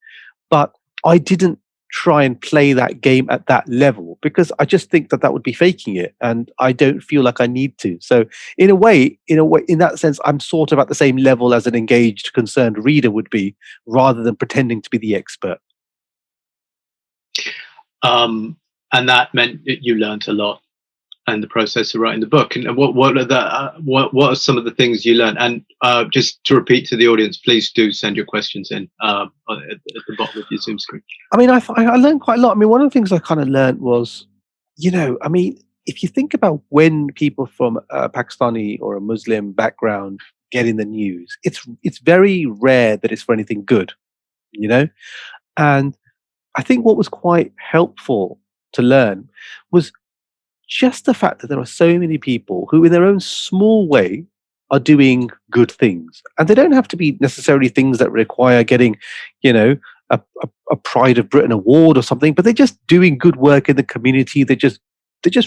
Speaker 3: but I didn't try and play that game at that level because I just think that would be faking it, and I don't feel like I need to. So in a way, in that sense, I'm sort of at the same level as an engaged, concerned reader would be, rather than pretending to be the expert.
Speaker 2: And that meant that you learned a lot in the process of writing the book. And what are some of the things you learned? And just to repeat to the audience, please do send your questions in at the bottom of your Zoom screen.
Speaker 3: I mean, I learned quite a lot. I mean, one of the things I kind of learned was, if you think about when people from a Pakistani or a Muslim background get in the news, it's very rare that it's for anything good, And I think what was quite helpful to learn was just the fact that there are so many people who in their own small way are doing good things. And they don't have to be necessarily things that require getting, a Pride of Britain award or something, but they're just doing good work in the community. They're just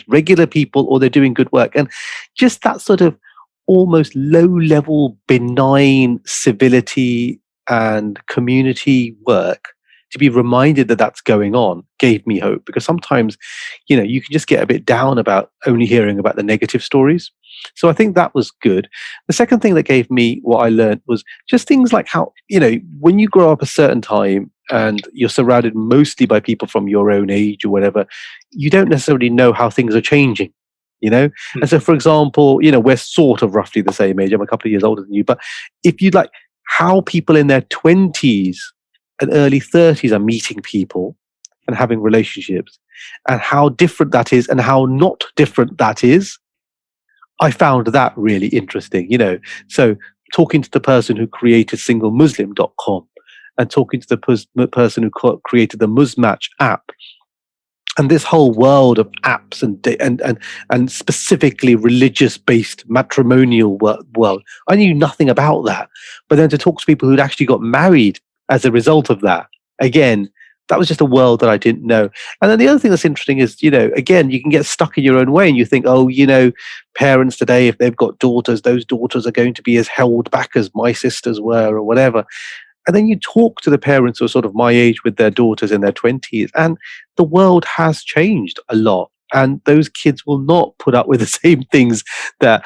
Speaker 3: regular people, or they're doing good work. And just that sort of almost low-level, benign civility and community work, to be reminded that that's going on, gave me hope, because sometimes, you can just get a bit down about only hearing about the negative stories. So I think that was good. The second thing that gave me what I learned was just things like how, when you grow up a certain time and you're surrounded mostly by people from your own age or whatever, you don't necessarily know how things are changing, And so, for example, we're sort of roughly the same age. I'm a couple of years older than you. But if you'd like how people in their 20s and early 30s are meeting people and having relationships, and how different that is and how not different that is, I found that really interesting, So talking to the person who created singlemuslim.com and talking to the person who created the Musmatch app, and this whole world of apps and specifically religious-based matrimonial world, I knew nothing about that. But then to talk to people who'd actually got married as a result of that, again, that was just a world that I didn't know. And then the other thing that's interesting is, again, you can get stuck in your own way and you think, parents today, if they've got daughters, those daughters are going to be as held back as my sisters were or whatever. And then you talk to the parents who are sort of my age with their daughters in their 20s, and the world has changed a lot. And those kids will not put up with the same things that,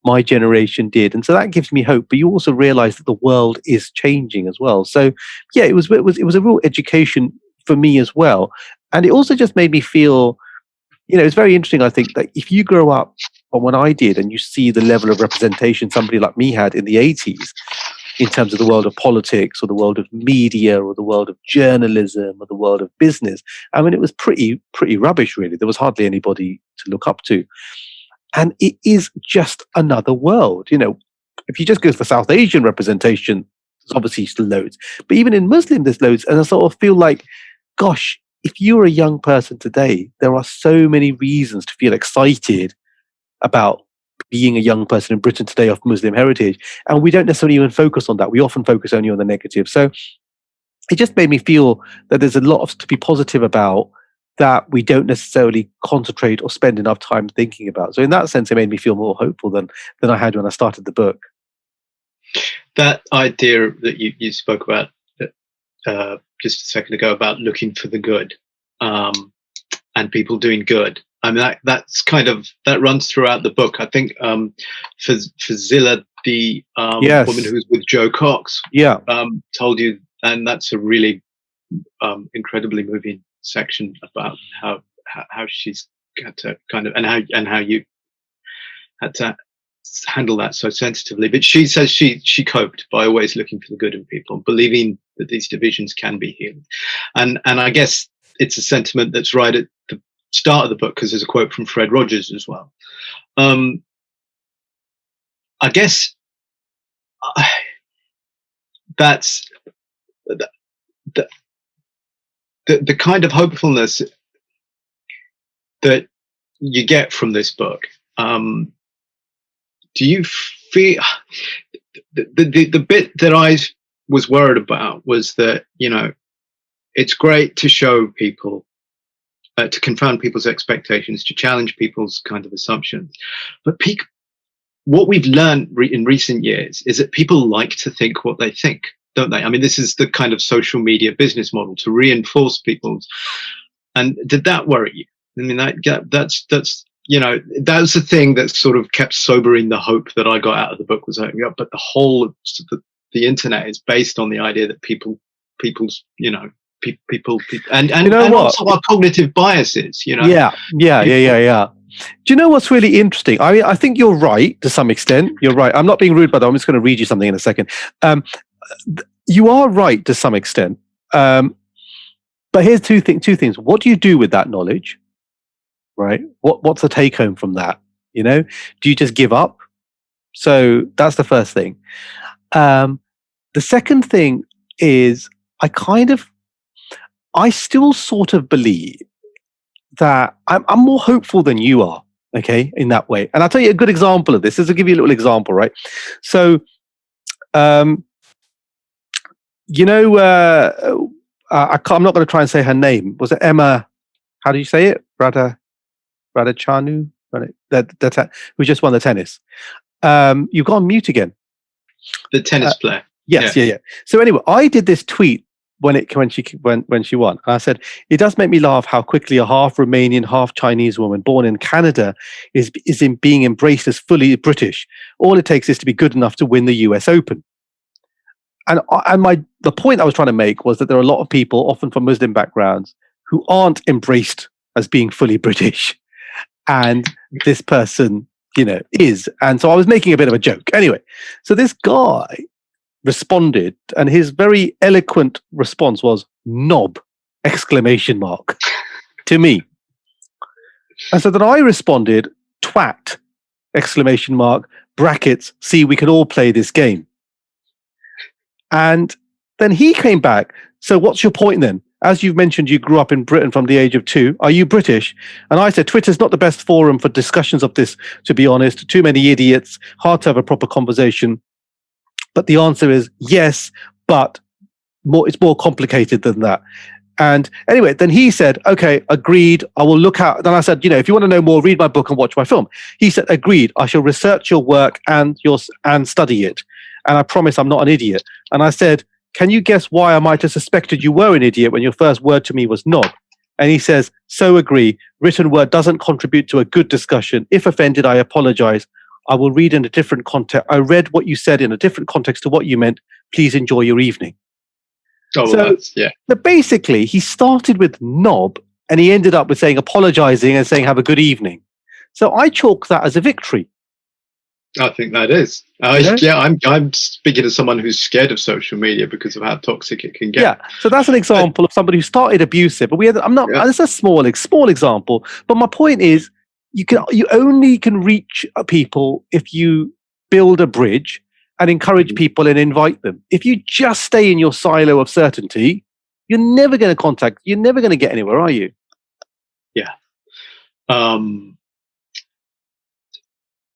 Speaker 3: my generation did. And so that gives me hope. But you also realize that the world is changing as well. So yeah, it was a real education for me as well. And it also just made me feel, it's very interesting, I think, that if you grow up But when I did, and you see the level of representation somebody like me had in the 80s, in terms of the world of politics or the world of media or the world of journalism or the world of business, I mean, it was pretty rubbish, really. There was hardly anybody to look up to. And it is just another world. You know, if you just go for South Asian representation, there's obviously still loads. But even in Muslim, there's loads. And I sort of feel like, gosh, if you're a young person today, there are so many reasons to feel excited about being a young person in Britain today of Muslim heritage. And we don't necessarily even focus on that. We often focus only on the negative. So it just made me feel that there's a lot to be positive about that we don't necessarily concentrate or spend enough time thinking about. So in that sense, it made me feel more hopeful than I had when I started the book.
Speaker 2: That idea that you spoke about just a second ago about looking for the good and people doing good. I mean, that runs throughout the book. I think for Zilla, the
Speaker 3: yes.
Speaker 2: woman who was with Joe Cox, told you, and that's a really incredibly moving section about how she's had to kind of and how you had to handle that so sensitively. But she says she coped by always looking for the good in people, believing that these divisions can be healed. And I guess it's a sentiment that's right at the start of the book, because there's a quote from Fred Rogers as well. I guess that's the kind of hopefulness that you get from this book. Do you feel the bit that I was worried about was that, you know, it's great to show people, to confound people's expectations, to challenge people's kind of assumptions. But what we've learned in recent years is that people like to think what they think, don't they? I mean, this is the kind of social media business model, to reinforce people's. And did that worry you? I mean, that's you know, that's the thing that sort of kept sobering the hope that I got out of the book, was like, yeah, but the whole the internet is based on the idea that people's, you know, people and
Speaker 3: you know
Speaker 2: and
Speaker 3: what?
Speaker 2: Also our cognitive biases, you know.
Speaker 3: Yeah. Do you know what's really interesting? I mean, I think you're right to some extent. You're right. I'm not being rude, by the way. I'm just going to read you something in a second. You are right to some extent. But here's two things. What do you do with that knowledge? Right? What's the take home from that? You know, do you just give up? So that's the first thing. The second thing is I still sort of believe that I'm more hopeful than you are, okay, in that way. And I'll tell you a good example of this. I'll give you a little example, right? So, you know, I'm not going to try and say her name. Was it Emma? How do you say it? Radachanu? Who just won the tennis. You've gone mute again.
Speaker 2: The tennis player.
Speaker 3: Yes, yeah. So anyway, I did this tweet when she won. And I said, it does make me laugh how quickly a half Romanian, half Chinese woman born in Canada is being embraced as fully British. All it takes is to be good enough to win the US Open. And the point I was trying to make was that there are a lot of people, often from Muslim backgrounds, who aren't embraced as being fully British. And this person, you know, is. And so I was making a bit of a joke. Anyway, so this guy responded, and his very eloquent response was knob ! To me. And so then I responded, twat ! Brackets, see, we can all play this game. And then he came back, so what's your point then? As you've mentioned, you grew up in Britain from the age of 2. Are you British? And I said, Twitter's not the best forum for discussions of this, to be honest. Too many idiots, hard to have a proper conversation. But the answer is yes, but it's more complicated than that. And anyway, then he said, okay, agreed. I will look out. Then I said, you know, if you want to know more, read my book and watch my film. He said, agreed. I shall research your work and study it. And I promise I'm not an idiot. And I said, can you guess why I might have suspected you were an idiot when your first word to me was knob? And he says, so agree. Written word doesn't contribute to a good discussion. If offended, I apologize. I will read in a different context. I read what you said in a different context to what you meant. Please enjoy your evening.
Speaker 2: Oh,
Speaker 3: so,
Speaker 2: yeah.
Speaker 3: But basically, he started with knob and he ended up with saying apologizing and saying have a good evening. So I chalk that as a victory.
Speaker 2: I think that is. I'm speaking as someone who's scared of social media because of how toxic it can get.
Speaker 3: Yeah, so that's an example of somebody who started abusive. But it's a small example. But my point is, you only can reach people if you build a bridge and encourage people and invite them. If you just stay in your silo of certainty, you're never going to get anywhere, are you?
Speaker 2: Yeah.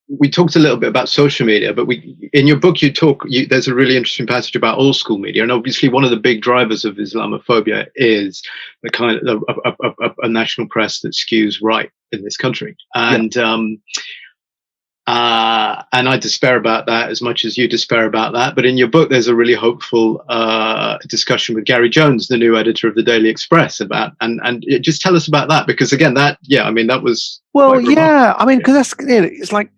Speaker 2: We talked a little bit about social media, but in your book, there's a really interesting passage about old school media. And obviously one of the big drivers of Islamophobia is the kind of a national press that skews right in this country. And, and I despair about that as much as you despair about that. But in your book, there's a really hopeful discussion with Gary Jones, the new editor of the Daily Express, and just tell us about that, because again, that was
Speaker 3: because it's like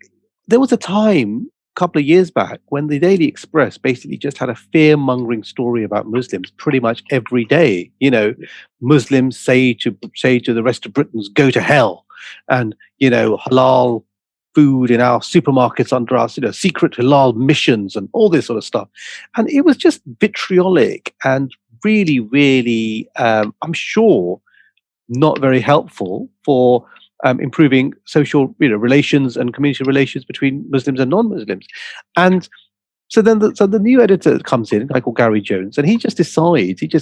Speaker 3: there was a time a couple of years back when the Daily Express basically just had a fear-mongering story about Muslims pretty much every day. Muslims say to the rest of Britons, go to hell, and halal food in our supermarkets under our secret halal missions and all this sort of stuff. And it was just vitriolic and really, really, I'm sure, not very helpful for improving social relations and community relations between Muslims and non-Muslims. And so then the new editor comes in, a guy called Gary Jones, and he just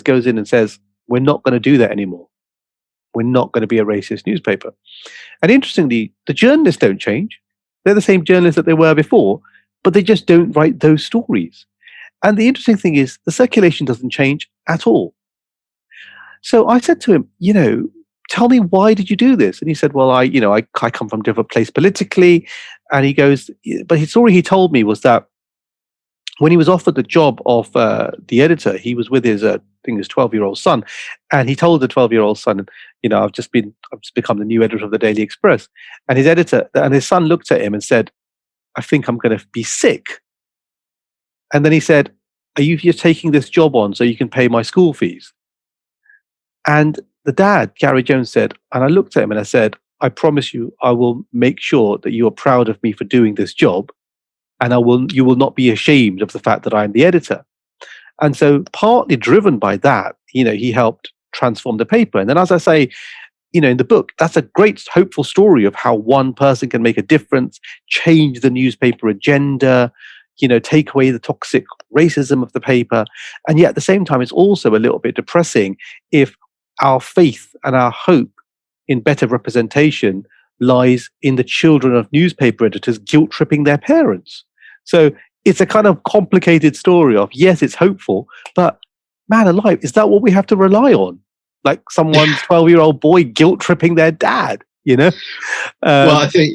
Speaker 3: goes in and says, we're not going to do that anymore. We're not going to be a racist newspaper. And interestingly, the journalists don't change. They're the same journalists that they were before, but they just don't write those stories. And the interesting thing is the circulation doesn't change at all. So I said to him, tell me, why did you do this? And he said, well, I come from a different place politically. And he goes, but the story he told me was that when he was offered the job of the editor, he was with his 12-year-old son. And he told the 12-year-old son, I've just become the new editor of the Daily Express. And his son looked at him and said, I think I'm going to be sick. And then he said, are you just taking this job on so you can pay my school fees? And the dad, Gary Jones, said, and I looked at him and I said, I promise you, I will make sure that you are proud of me for doing this job. And you will not be ashamed of the fact that I'm the editor. And so partly driven by that, he helped transform the paper. And then, as I say, in the book, that's a great hopeful story of how one person can make a difference, change the newspaper agenda, take away the toxic racism of the paper. And yet at the same time, it's also a little bit depressing if our faith and our hope in better representation lies in the children of newspaper editors guilt tripping their parents. So it's a kind of complicated story of, yes, it's hopeful, but man alive, is that what we have to rely on? Like someone's 12-year-old boy guilt tripping their dad, Well,
Speaker 2: I think,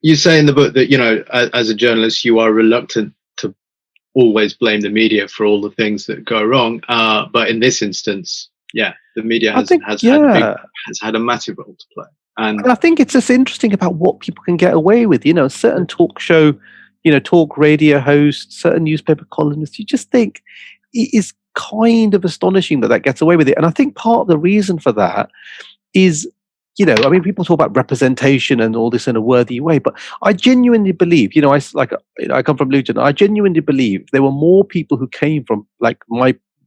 Speaker 2: you say in the book that, as a journalist, you are reluctant to always blame the media for all the things that go wrong. But in this instance, the media has had a massive role to play. And
Speaker 3: I think it's just interesting about what people can get away with. Certain talk show, talk radio hosts, certain newspaper columnists. You just think it is kind of astonishing that gets away with it. And I think part of the reason for that is, people talk about representation and all this in a worthy way, but I genuinely believe, I come from Luton. I genuinely believe there were more people who came from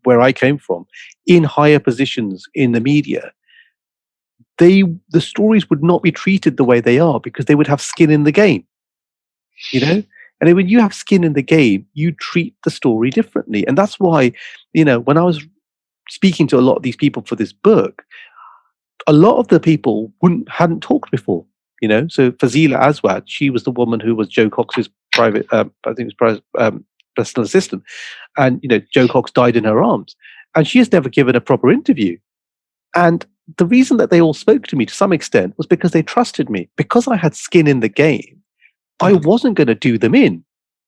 Speaker 3: where I came from in higher positions in the media. The stories would not be treated the way they are because they would have skin in the game, And when you have skin in the game, you treat the story differently. And that's why, when I was speaking to a lot of these people for this book, a lot of the people hadn't talked before, So Fazila Aswad, she was the woman who was Joe Cox's private, personal assistant. And, Joe Cox died in her arms. And she has never given a proper interview. And the reason that they all spoke to me to some extent was because they trusted me. Because I had skin in the game, I wasn't going to do them in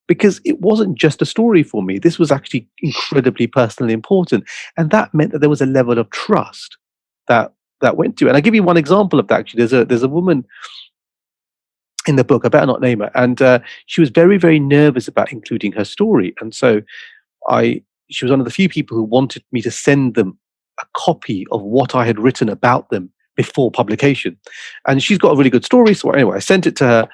Speaker 3: because it wasn't just a story for me. This was actually incredibly personally important. And that meant that there was a level of trust that went to it. And I'll give you one example of that. Actually, there's a woman in the book, I better not name her, and she was very, very nervous about including her story. And so she was one of the few people who wanted me to send them a copy of what I had written about them before publication. And she's got a really good story. So anyway, I sent it to her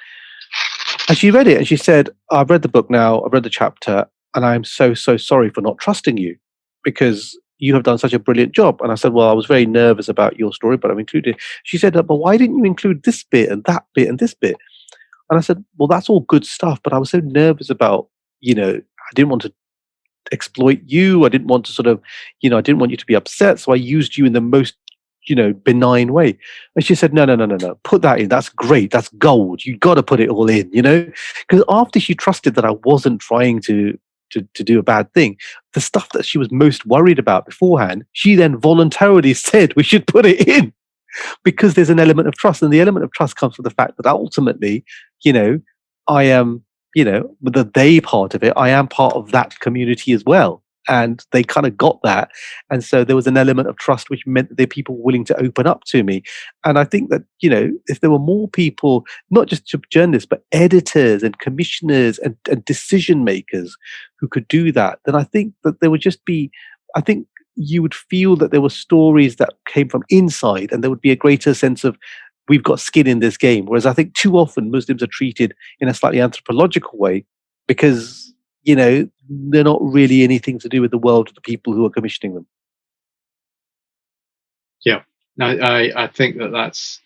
Speaker 3: and she read it and she said, I've read the book now, I've read the chapter, and I'm so sorry for not trusting you because you have done such a brilliant job. And I said, well, I was very nervous about your story, but I've included it. She said, but why didn't you include this bit and that bit and this bit? And I said, well, that's all good stuff, but I was so nervous about, I didn't want to exploit you. I didn't want to sort of, I didn't want you to be upset. So I used you in the most, benign way. And she said, no. Put that in. That's great. That's gold. You got to put it all in, because after she trusted that I wasn't trying to do a bad thing, the stuff that she was most worried about beforehand, she then voluntarily said we should put it in because there's an element of trust. And the element of trust comes from the fact that ultimately, I am, with the they part of it, I am part of that community as well. And they kind of got that. And so there was an element of trust, which meant that there are people willing to open up to me. And I think that, if there were more people, not just journalists, but editors and commissioners and decision makers who could do that, then I think that there would just be, I think you would feel that there were stories that came from inside and there would be a greater sense of we've got skin in this game. Whereas I think too often Muslims are treated in a slightly anthropological way because, they're not really anything to do with the world of the people who are commissioning them.
Speaker 2: Yeah, I think that's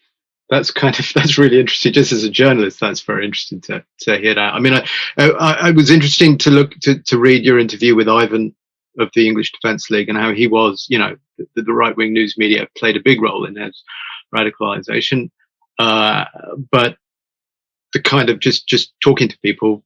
Speaker 2: that's really interesting. Just as a journalist, that's very interesting to hear that. I mean, I was interesting to look to read your interview with Ivan of the English Defence League and how he was, the right wing news media played a big role in his radicalization, but the kind of just talking to people.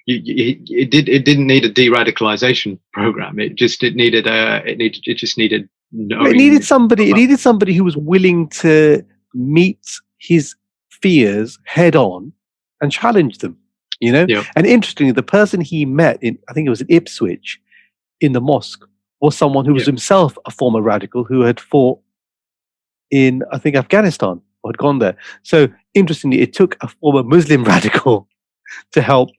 Speaker 2: It didn't need a de-radicalization program. It just needed knowing.
Speaker 3: It needed somebody who was willing to meet his fears head on and challenge them.
Speaker 2: Yeah.
Speaker 3: And interestingly, the person he met I think it was in Ipswich, in the mosque, was someone who was himself a former radical who had fought in, I think, Afghanistan, or had gone there. So interestingly, it took a former Muslim radical to help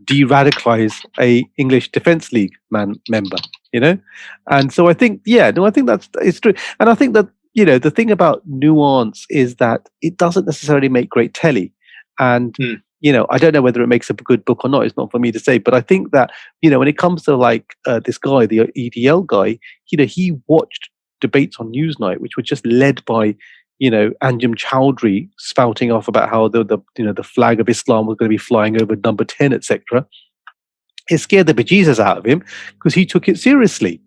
Speaker 3: de-radicalize a English Defence League member, and so I think, I think it's true. And I think that, the thing about nuance is that it doesn't necessarily make great telly. And, I don't know whether it makes a good book or not. It's not for me to say. But I think that, when it comes to like this guy, the EDL guy, he watched debates on Newsnight, which were just led by, Anjem Chowdhury spouting off about how the flag of Islam was going to be flying over number 10, etc. It scared the bejesus out of him because he took it seriously,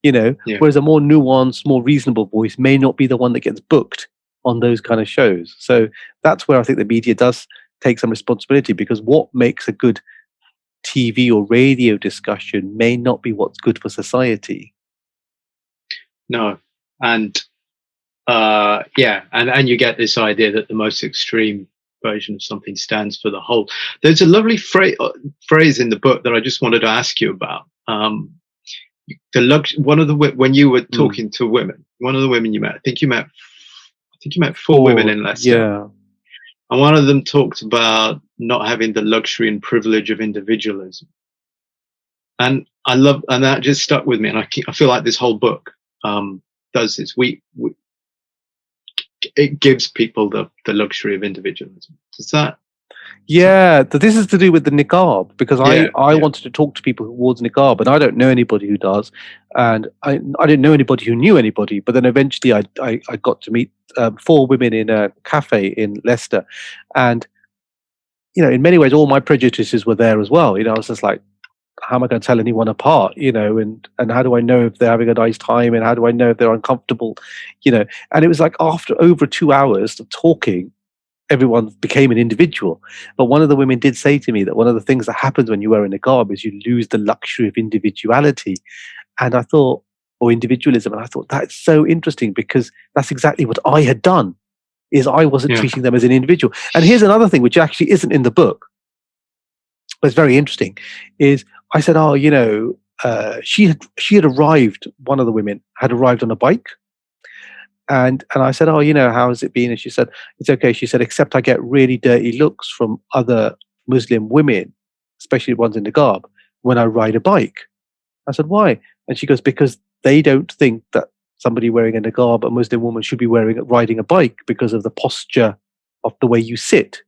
Speaker 3: whereas a more nuanced, more reasonable voice may not be the one that gets booked on those kind of shows. So that's where I think the media does take some responsibility, because what makes a good TV or radio discussion may not be what's good for society.
Speaker 2: No. And and you get this idea that the most extreme version of something stands for the whole. There's a lovely phrase in the book that I just wanted to ask you about. When you were talking to women, one of the women you met, I think you met 4 women in Leicester.
Speaker 3: Yeah.
Speaker 2: And one of them talked about not having the luxury and privilege of individualism. And and that just stuck with me. And I feel like this whole book does this. It gives people the luxury of individualism. Does that?
Speaker 3: Yeah, this is to do with the niqab, because I wanted to talk to people who wore niqab, and I don't know anybody who does, and I didn't know anybody who knew anybody. But then eventually, I got to meet 4 women in a cafe in Leicester, and in many ways, all my prejudices were there as well. I was just like, how am I going to tell anyone apart? And how do I know if they're having a nice time, and how do I know if they're uncomfortable? And it was like after over 2 hours of talking, everyone became an individual. But one of the women did say to me that one of the things that happens when you wear a niqab is you lose the luxury of individuality. And I thought, or individualism. And I thought, that's so interesting, because that's exactly what I had done, is I wasn't treating them as an individual. And here's another thing, which actually isn't in the book, but it's very interesting, is I said, she had arrived, one of the women had arrived on a bike. And I said, how has it been? And she said, it's okay. She said, except I get really dirty looks from other Muslim women, especially ones in the garb, when I ride a bike. I said, why? And she goes, because they don't think that somebody wearing a niqab, a Muslim woman, should be riding a bike because of the posture of the way you sit.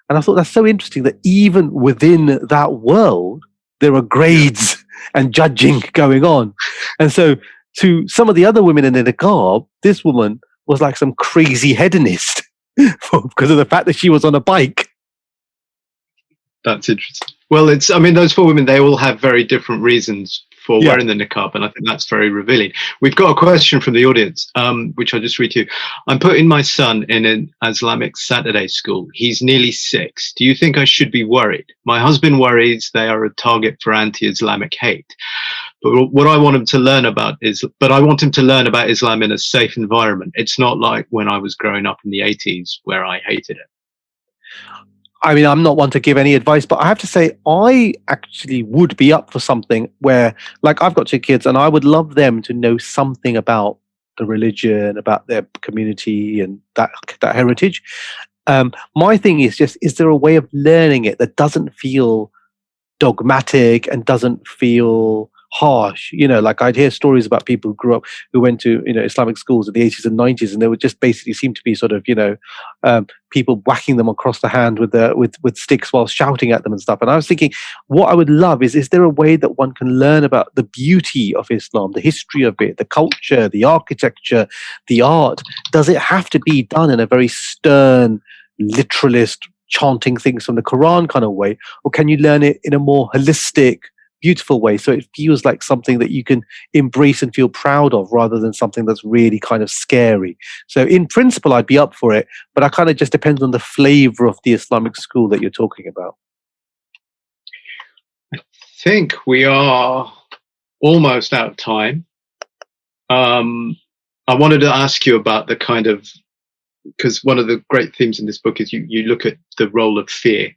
Speaker 3: And I thought that's so interesting that even within that world, there are grades and judging going on. And so to some of the other women in the niqab, this woman was like some crazy hedonist because of the fact that she was on a bike.
Speaker 2: That's interesting. Well, I mean, those four women, they all have very different reasons for wearing the niqab, and I think that's very revealing. We've got a question from the audience, which I'll just read to you. I'm putting my son in an Islamic Saturday school. He's nearly 6. Do you think I should be worried? My husband worries they are a target for anti-Islamic hate. But what I want him to learn about I want him to learn about Islam in a safe environment. It's not like when I was growing up in the 80s where I hated it.
Speaker 3: I mean, I'm not one to give any advice, but I have to say, I actually would be up for something where, like, I've got 2 kids and I would love them to know something about the religion, about their community and that heritage. My thing is just, is there a way of learning it that doesn't feel dogmatic and doesn't feel harsh? Like I'd hear stories about people who went to Islamic schools in the 80s and 90s, and they would just basically seem to be sort of people whacking them across the hand with sticks while shouting at them and stuff. And I was thinking, what I would love is there a way that one can learn about the beauty of Islam, the history of it, the culture, the architecture, the art? Does it have to be done in a very stern, literalist, chanting things from the Quran kind of way, or can you learn it in a more holistic, beautiful way, so it feels like something that you can embrace and feel proud of, rather than something that's really kind of scary? So in principle, I'd be up for it, but I kind of just depends on the flavor of the Islamic school that you're talking about.
Speaker 2: I think we are almost out of time. I wanted to ask you about the kind of, because one of the great themes in this book is you look at the role of fear.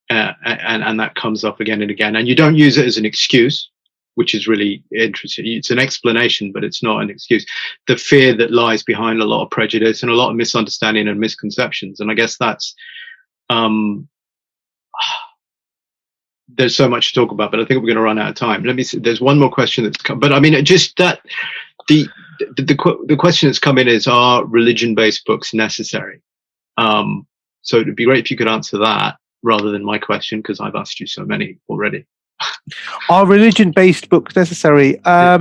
Speaker 2: And that comes up again and again, and you don't use it as an excuse, which is really interesting. It's an explanation, but it's not an excuse. The fear that lies behind a lot of prejudice and a lot of misunderstanding and misconceptions, and I guess that's there's so much to talk about, but I think we're going to run out of time. Let me see. There's one more question that's come, but I mean, just that the question that's come in is, are religion-based books necessary? So it'd be great if you could answer that rather than my question, because I've asked you so many already.
Speaker 3: Are religion-based books necessary? I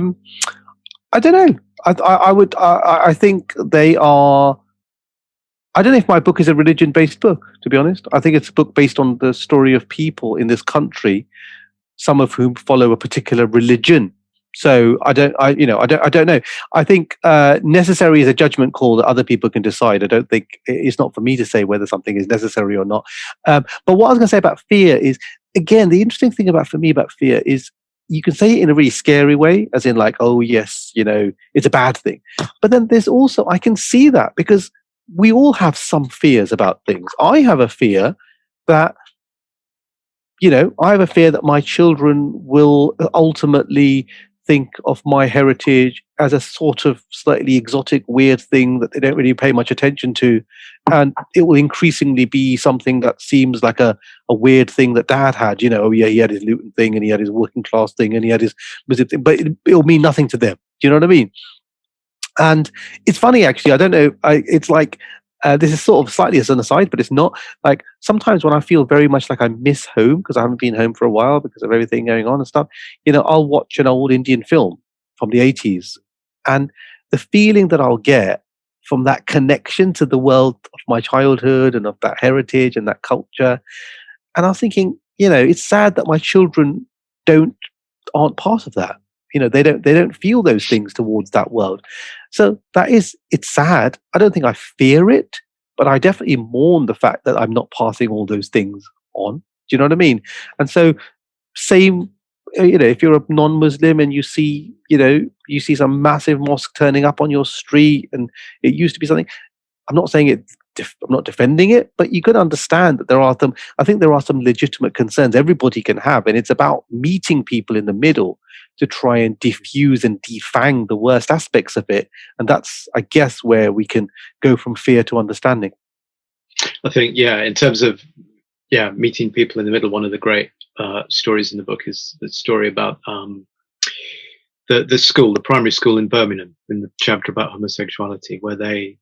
Speaker 3: don't know. I think they are. I don't know if my book is a religion-based book, to be honest. I think it's a book based on the story of people in this country, some of whom follow a particular religion. So I don't know. I think necessary is a judgment call that other people can decide. I don't think it's not for me to say whether something is necessary or not. But what I was going to say about fear is, again, the interesting thing about fear is you can say it in a really scary way, as in like, oh yes, it's a bad thing. But then there's also, I can see that because we all have some fears about things. I have a fear that my children will ultimately think of my heritage as a sort of slightly exotic, weird thing that they don't really pay much attention to. And it will increasingly be something that seems like a weird thing that Dad had, he had his Luton thing and he had his working class thing and he had his Muslim thing, but it'll mean nothing to them. Do you know what I mean? And it's funny, actually, I don't know, it's like, this is sort of slightly as an aside, but it's not. Like sometimes when I feel very much like I miss home because I haven't been home for a while because of everything going on and stuff, I'll watch an old Indian film from the 80s, and the feeling that I'll get from that connection to the world of my childhood and of that heritage and that culture. And I was thinking, it's sad that my children aren't part of that. They don't feel those things towards that world. So it's sad. I don't think I fear it, but I definitely mourn the fact that I'm not passing all those things on. Do you know what I mean? And so same, if you're a non-Muslim and you see some massive mosque turning up on your street and it used to be something, I'm not saying it, I'm not defending it, but you could understand that I think there are some legitimate concerns everybody can have. And it's about meeting people in the middle to try and diffuse and defang the worst aspects of it. And that's, I guess, where we can go from fear to understanding.
Speaker 2: I think, in terms of, meeting people in the middle, one of the great stories in the book is the story about the primary school in Birmingham, in the chapter about homosexuality, where they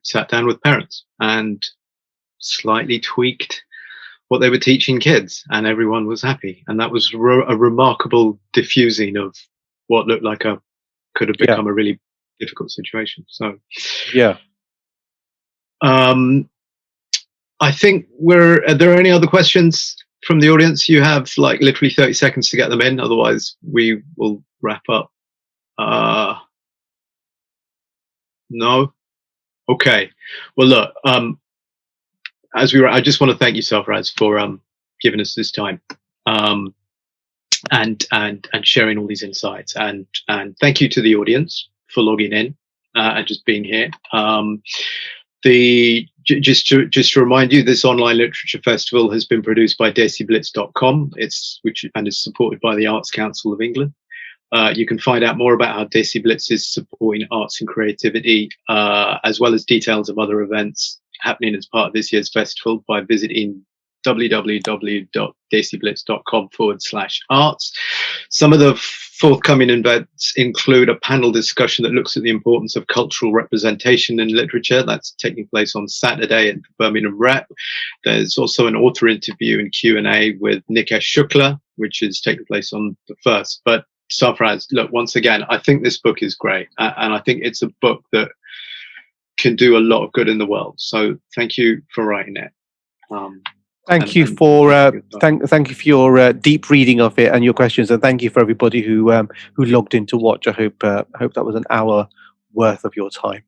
Speaker 2: sat down with parents and slightly tweaked what they were teaching kids, and everyone was happy. And that was a remarkable diffusing of what looked like could have become a really difficult situation. So, I think are there any other questions from the audience? You have like literally 30 seconds to get them in, otherwise we will wrap up. No? Okay. Well, look, I just want to thank you, Sarfraz, for giving us this time, and sharing all these insights, and thank you to the audience for logging in and just being here. Just to remind you, this online literature festival has been produced by DESIblitz.com. It's supported by the Arts Council of England. You can find out more about how DESIblitz is supporting arts and creativity, as well as details of other events happening as part of this year's festival, by visiting www.desiblitz.com/arts. Some of the forthcoming events include a panel discussion that looks at the importance of cultural representation in literature. That's taking place on Saturday at the Birmingham Rep. There's also an author interview and Q&A with Nikesh Shukla, which is taking place on the 1st. But Sarfraz, look, once again, I think this book is great, and I think it's a book that can do a lot of good in the world. So thank you for writing it.
Speaker 3: Thank you for your deep reading of it and your questions, and thank you for everybody who logged in to watch. I hope that was an hour worth of your time.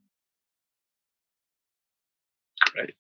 Speaker 2: Great.